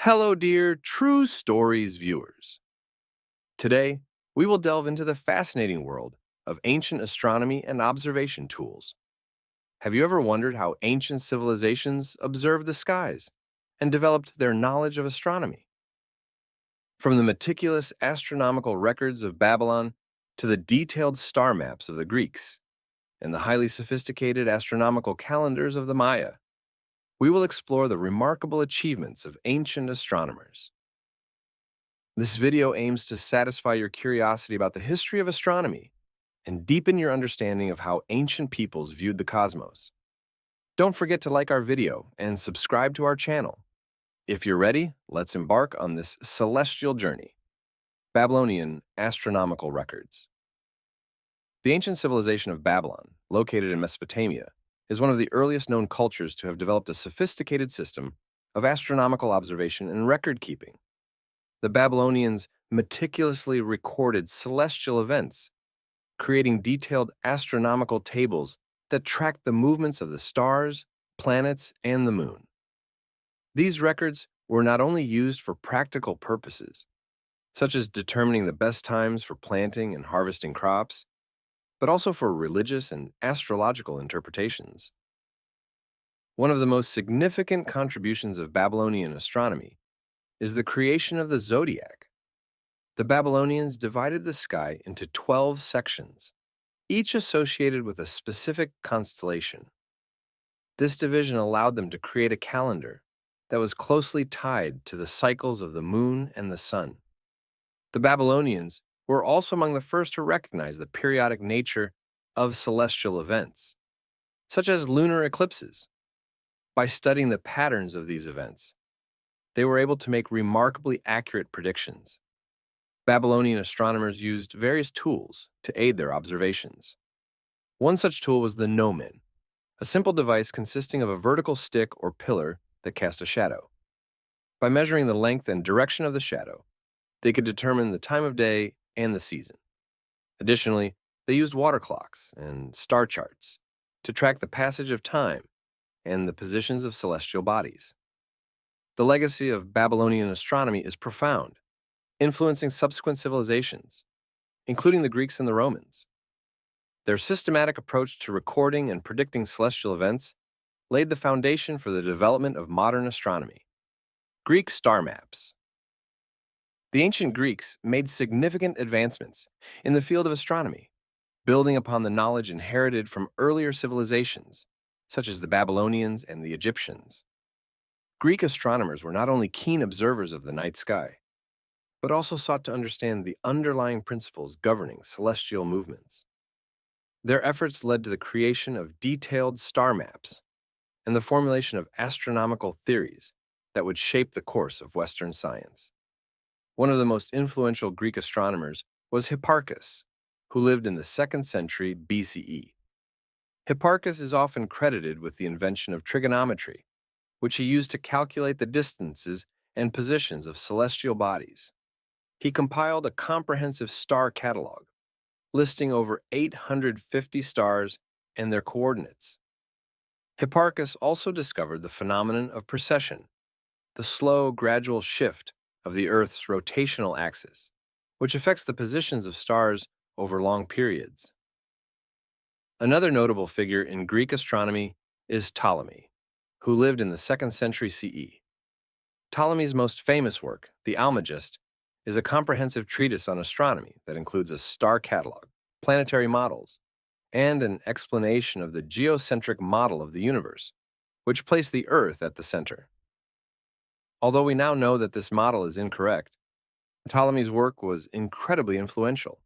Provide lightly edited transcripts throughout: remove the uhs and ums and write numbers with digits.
Hello, dear True Stories viewers. Today, we will delve into the fascinating world of ancient astronomy and observation tools. Have you ever wondered how ancient civilizations observed the skies and developed their knowledge of astronomy? From the meticulous astronomical records of Babylon to the detailed star maps of the Greeks and the highly sophisticated astronomical calendars of the Maya, we will explore the remarkable achievements of ancient astronomers. This video aims to satisfy your curiosity about the history of astronomy and deepen your understanding of how ancient peoples viewed the cosmos. Don't forget to like our video and subscribe to our channel. If you're ready, let's embark on this celestial journey. Babylonian astronomical records. The ancient civilization of Babylon, located in Mesopotamia, is one of the earliest known cultures to have developed a sophisticated system of astronomical observation and record keeping. The Babylonians meticulously recorded celestial events, creating detailed astronomical tables that tracked the movements of the stars, planets, and the moon. These records were not only used for practical purposes, such as determining the best times for planting and harvesting crops, but also for religious and astrological interpretations. One of the most significant contributions of Babylonian astronomy is the creation of the zodiac. The Babylonians divided the sky into 12 sections, each associated with a specific constellation. This division allowed them to create a calendar that was closely tied to the cycles of the moon and the sun. The Babylonians were also among the first to recognize the periodic nature of celestial events, such as lunar eclipses. By studying the patterns of these events, they were able to make remarkably accurate predictions. Babylonian astronomers used various tools to aid their observations. One such tool was the gnomon, a simple device consisting of a vertical stick or pillar that cast a shadow. By measuring the length and direction of the shadow, they could determine the time of day and the season. Additionally, they used water clocks and star charts to track the passage of time and the positions of celestial bodies. The legacy of Babylonian astronomy is profound, influencing subsequent civilizations, including the Greeks and the Romans. Their systematic approach to recording and predicting celestial events laid the foundation for the development of modern astronomy. Greek star maps. The ancient Greeks made significant advancements in the field of astronomy, building upon the knowledge inherited from earlier civilizations, such as the Babylonians and the Egyptians. Greek astronomers were not only keen observers of the night sky, but also sought to understand the underlying principles governing celestial movements. Their efforts led to the creation of detailed star maps and the formulation of astronomical theories that would shape the course of Western science. One of the most influential Greek astronomers was Hipparchus, who lived in the 2nd century BCE. Hipparchus is often credited with the invention of trigonometry, which he used to calculate the distances and positions of celestial bodies. He compiled a comprehensive star catalog, listing over 850 stars and their coordinates. Hipparchus also discovered the phenomenon of precession, the slow, gradual shift of the Earth's rotational axis, which affects the positions of stars over long periods. Another notable figure in Greek astronomy is Ptolemy, who lived in the 2nd century CE. Ptolemy's most famous work, the Almagest, is a comprehensive treatise on astronomy that includes a star catalog, planetary models, and an explanation of the geocentric model of the universe, which placed the Earth at the center. Although we now know that this model is incorrect, Ptolemy's work was incredibly influential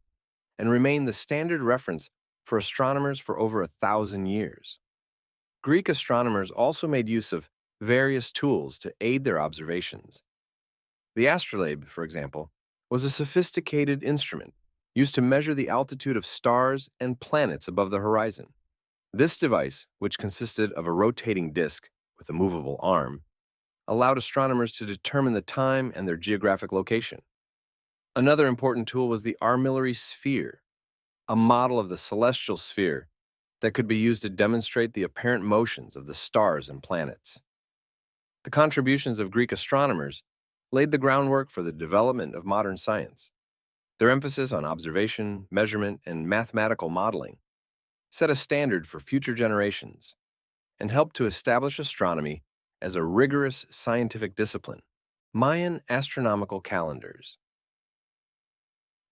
and remained the standard reference for astronomers for over 1,000 years. Greek astronomers also made use of various tools to aid their observations. The astrolabe, for example, was a sophisticated instrument used to measure the altitude of stars and planets above the horizon. This device, which consisted of a rotating disk with a movable arm, allowed astronomers to determine the time and their geographic location. Another important tool was the armillary sphere, a model of the celestial sphere that could be used to demonstrate the apparent motions of the stars and planets. The contributions of Greek astronomers laid the groundwork for the development of modern science. Their emphasis on observation, measurement, and mathematical modeling set a standard for future generations and helped to establish astronomy as a rigorous scientific discipline. Mayan astronomical calendars.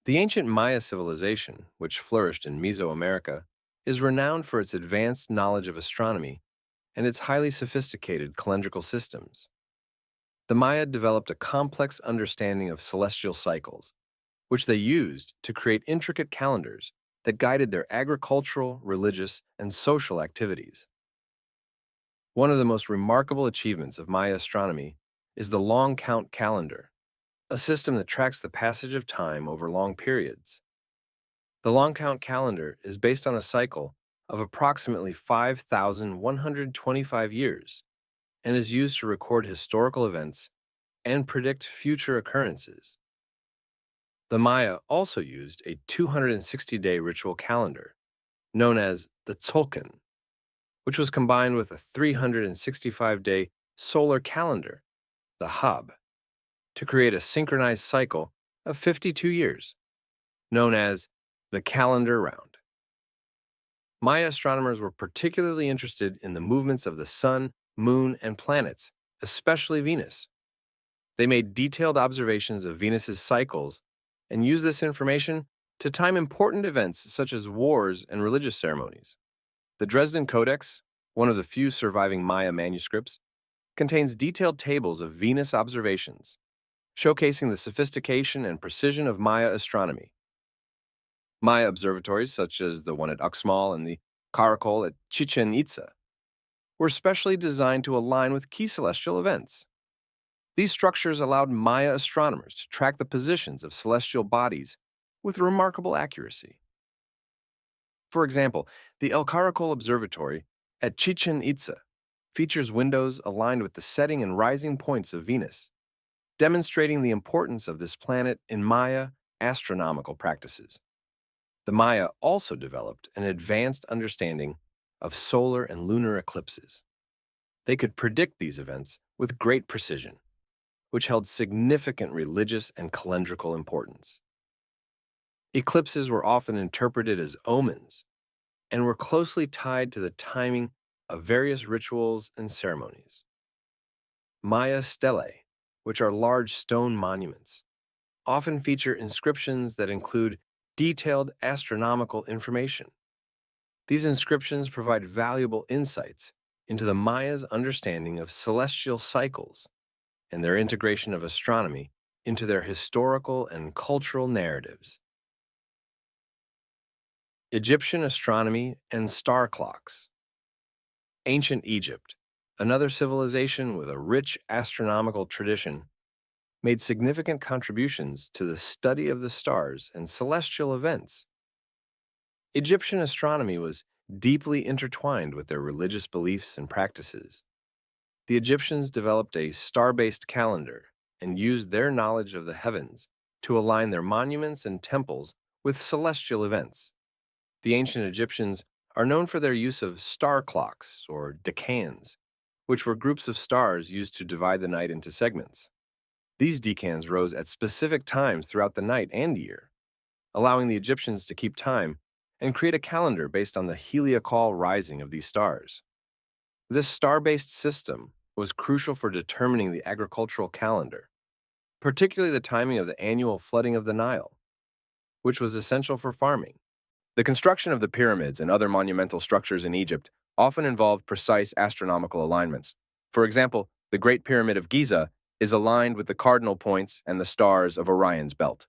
The ancient Maya civilization, which flourished in Mesoamerica, is renowned for its advanced knowledge of astronomy and its highly sophisticated calendrical systems. The Maya developed a complex understanding of celestial cycles, which they used to create intricate calendars that guided their agricultural, religious, and social activities. One of the most remarkable achievements of Maya astronomy is the long count calendar, a system that tracks the passage of time over long periods. The long count calendar is based on a cycle of approximately 5,125 years and is used to record historical events and predict future occurrences. The Maya also used a 260-day ritual calendar, known as the Tzolk'in, which was combined with a 365-day solar calendar, the Hab, to create a synchronized cycle of 52 years, known as the calendar round. Maya astronomers were particularly interested in the movements of the sun, moon, and planets, especially Venus. They made detailed observations of Venus's cycles and used this information to time important events such as wars and religious ceremonies. The Dresden Codex, one of the few surviving Maya manuscripts, contains detailed tables of Venus observations, showcasing the sophistication and precision of Maya astronomy. Maya observatories, such as the one at Uxmal and the Caracol at Chichen Itza, were specially designed to align with key celestial events. These structures allowed Maya astronomers to track the positions of celestial bodies with remarkable accuracy. For example, the El Caracol Observatory at Chichen Itza features windows aligned with the setting and rising points of Venus, demonstrating the importance of this planet in Maya astronomical practices. The Maya also developed an advanced understanding of solar and lunar eclipses. They could predict these events with great precision, which held significant religious and calendrical importance. Eclipses were often interpreted as omens and were closely tied to the timing of various rituals and ceremonies. Maya stelae, which are large stone monuments, often feature inscriptions that include detailed astronomical information. These inscriptions provide valuable insights into the Maya's understanding of celestial cycles and their integration of astronomy into their historical and cultural narratives. Egyptian astronomy and star clocks. Ancient Egypt, another civilization with a rich astronomical tradition, made significant contributions to the study of the stars and celestial events. Egyptian astronomy was deeply intertwined with their religious beliefs and practices. The Egyptians developed a star-based calendar and used their knowledge of the heavens to align their monuments and temples with celestial events. The ancient Egyptians are known for their use of star clocks, or decans, which were groups of stars used to divide the night into segments. These decans rose at specific times throughout the night and year, allowing the Egyptians to keep time and create a calendar based on the heliacal rising of these stars. This star-based system was crucial for determining the agricultural calendar, particularly the timing of the annual flooding of the Nile, which was essential for farming. The construction of the pyramids and other monumental structures in Egypt often involved precise astronomical alignments. For example, the Great Pyramid of Giza is aligned with the cardinal points and the stars of Orion's belt.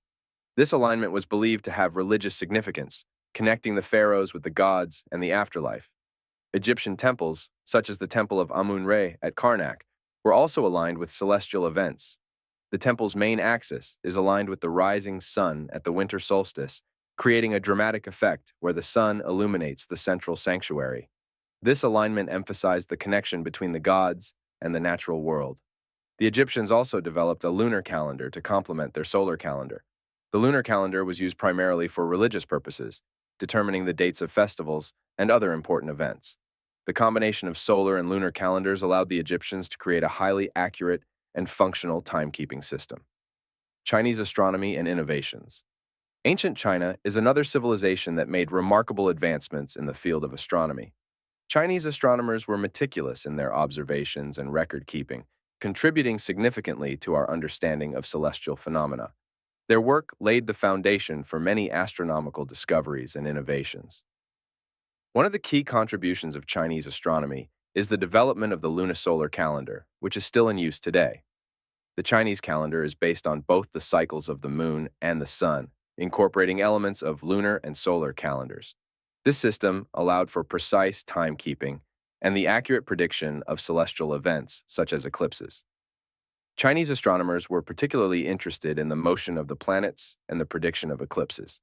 This alignment was believed to have religious significance, connecting the pharaohs with the gods and the afterlife. Egyptian temples, such as the Temple of Amun-Re at Karnak, were also aligned with celestial events. The temple's main axis is aligned with the rising sun at the winter solstice, creating a dramatic effect where the sun illuminates the central sanctuary. This alignment emphasized the connection between the gods and the natural world. The Egyptians also developed a lunar calendar to complement their solar calendar. The lunar calendar was used primarily for religious purposes, determining the dates of festivals and other important events. The combination of solar and lunar calendars allowed the Egyptians to create a highly accurate and functional timekeeping system. Chinese astronomy and innovations. Ancient China is another civilization that made remarkable advancements in the field of astronomy. Chinese astronomers were meticulous in their observations and record keeping, contributing significantly to our understanding of celestial phenomena. Their work laid the foundation for many astronomical discoveries and innovations. One of the key contributions of Chinese astronomy is the development of the lunisolar calendar, which is still in use today. The Chinese calendar is based on both the cycles of the moon and the sun, incorporating elements of lunar and solar calendars. This system allowed for precise timekeeping and the accurate prediction of celestial events, such as eclipses. Chinese astronomers were particularly interested in the motion of the planets and the prediction of eclipses.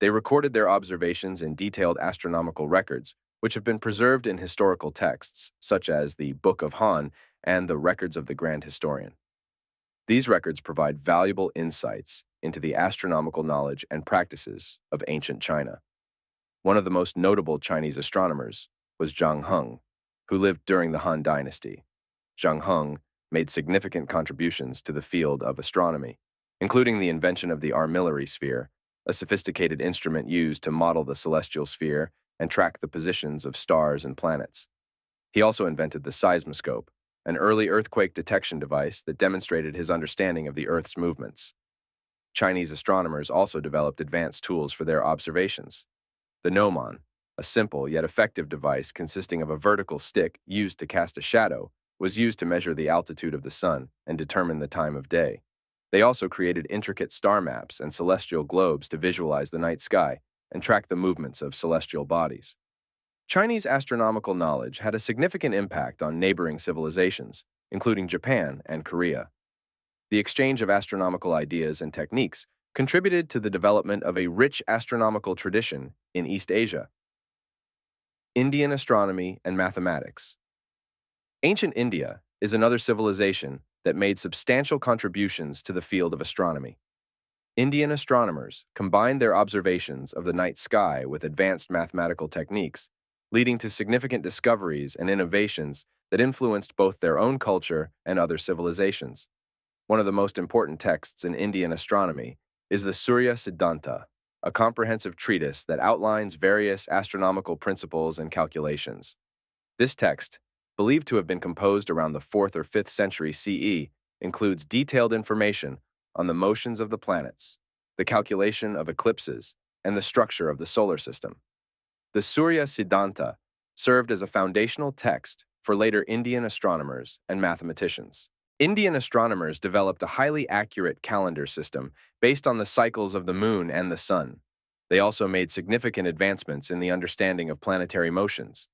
They recorded their observations in detailed astronomical records, which have been preserved in historical texts, such as the Book of Han and the Records of the Grand Historian. These records provide valuable insights into the astronomical knowledge and practices of ancient China. One of the most notable Chinese astronomers was Zhang Heng, who lived during the Han Dynasty. Zhang Heng made significant contributions to the field of astronomy, including the invention of the armillary sphere, a sophisticated instrument used to model the celestial sphere and track the positions of stars and planets. He also invented the seismoscope, an early earthquake detection device that demonstrated his understanding of the Earth's movements. Chinese astronomers also developed advanced tools for their observations. The gnomon, a simple yet effective device consisting of a vertical stick used to cast a shadow, was used to measure the altitude of the sun and determine the time of day. They also created intricate star maps and celestial globes to visualize the night sky and track the movements of celestial bodies. Chinese astronomical knowledge had a significant impact on neighboring civilizations, including Japan and Korea. The exchange of astronomical ideas and techniques contributed to the development of a rich astronomical tradition in East Asia. Indian astronomy and mathematics. Ancient India is another civilization that made substantial contributions to the field of astronomy. Indian astronomers combined their observations of the night sky with advanced mathematical techniques, leading to significant discoveries and innovations that influenced both their own culture and other civilizations. One of the most important texts in Indian astronomy is the Surya Siddhanta, a comprehensive treatise that outlines various astronomical principles and calculations. This text, believed to have been composed around the 4th or 5th century CE, includes detailed information on the motions of the planets, the calculation of eclipses, and the structure of the solar system. The Surya Siddhanta served as a foundational text for later Indian astronomers and mathematicians. Indian astronomers developed a highly accurate calendar system based on the cycles of the moon and the sun. They also made significant advancements in the understanding of planetary motions.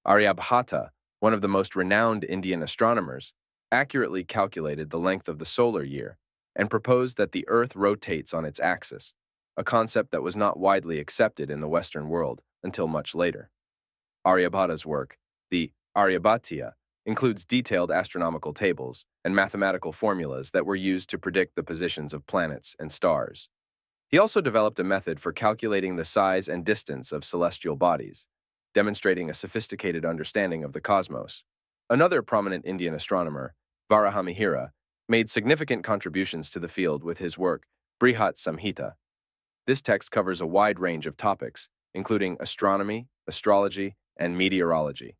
Aryabhata, one of the most renowned Indian astronomers, accurately calculated the length of the solar year and proposed that the Earth rotates on its axis, a concept that was not widely accepted in the Western world until much later. Aryabhata's work, the Aryabhatiya, includes detailed astronomical tables and mathematical formulas that were used to predict the positions of planets and stars. He also developed a method for calculating the size and distance of celestial bodies, demonstrating a sophisticated understanding of the cosmos. Another prominent Indian astronomer, Varahamihira, made significant contributions to the field with his work, Brihat Samhita. This text covers a wide range of topics, including astronomy, astrology, and meteorology.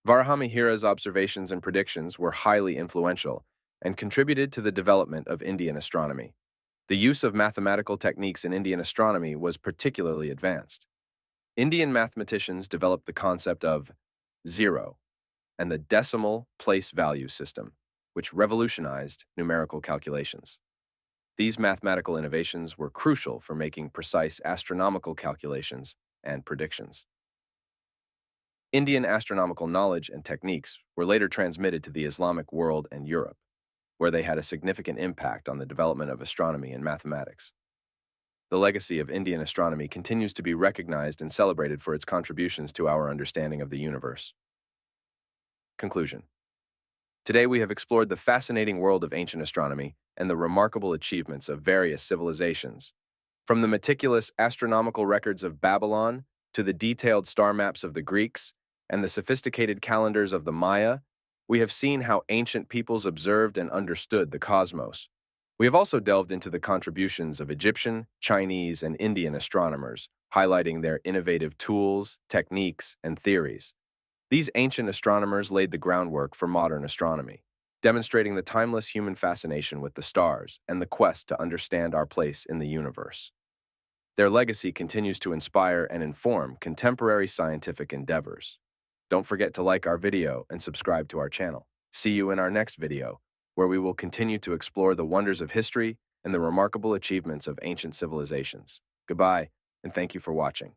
Varahamihira's observations and predictions were highly influential and contributed to the development of Indian astronomy. The use of mathematical techniques in Indian astronomy was particularly advanced. Indian mathematicians developed the concept of zero and the decimal place value system, which revolutionized numerical calculations. These mathematical innovations were crucial for making precise astronomical calculations and predictions. Indian astronomical knowledge and techniques were later transmitted to the Islamic world and Europe, where they had a significant impact on the development of astronomy and mathematics. The legacy of Indian astronomy continues to be recognized and celebrated for its contributions to our understanding of the universe. Conclusion. Today we have explored the fascinating world of ancient astronomy and the remarkable achievements of various civilizations. From the meticulous astronomical records of Babylon to the detailed star maps of the Greeks and the sophisticated calendars of the Maya, We have seen how ancient peoples observed and understood the cosmos. We have also delved into the contributions of Egyptian, Chinese, and Indian astronomers, highlighting their innovative tools, techniques, and theories. These ancient astronomers laid the groundwork for modern astronomy, demonstrating the timeless human fascination with the stars and the quest to understand our place in the universe. Their legacy continues to inspire and inform contemporary scientific endeavors. Don't forget to like our video and subscribe to our channel. See you in our next video, where we will continue to explore the wonders of history and the remarkable achievements of ancient civilizations. Goodbye, and thank you for watching.